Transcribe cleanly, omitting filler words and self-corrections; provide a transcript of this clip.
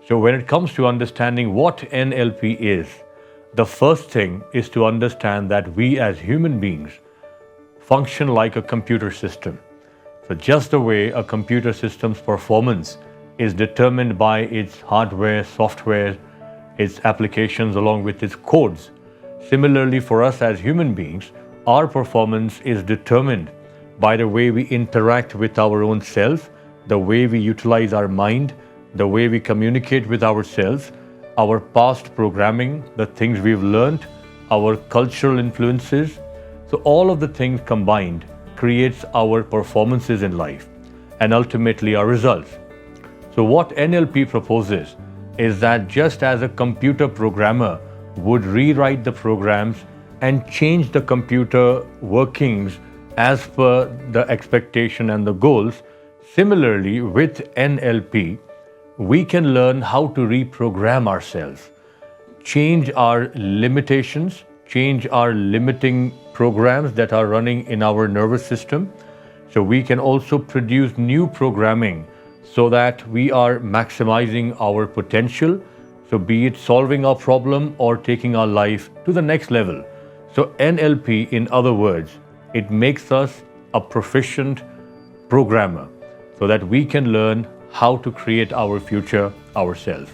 So when it comes to understanding what NLP is, the first thing is to understand that we as human beings function like a computer system. So just the way a computer system's performance is determined by its hardware, software, its applications along with its codes, similarly for us as human beings, our performance is determined by the way we interact with our own self, the way we utilize our mind, the way we communicate with ourselves, our past programming, the things we've learned, our cultural influences. So all of the things combined creates our performances in life and ultimately our results. So what NLP proposes is that just as a computer programmer would rewrite the programs and change the computer workings as per the expectation and the goals, similarly with NLP, we can learn how to reprogram ourselves, change our limitations, change our limiting programs that are running in our nervous system. So we can also produce new programming so that we are maximizing our potential. So be it solving our problem or taking our life to the next level. So NLP, in other words, it makes us a proficient programmer so that we can learn how to create our future ourselves.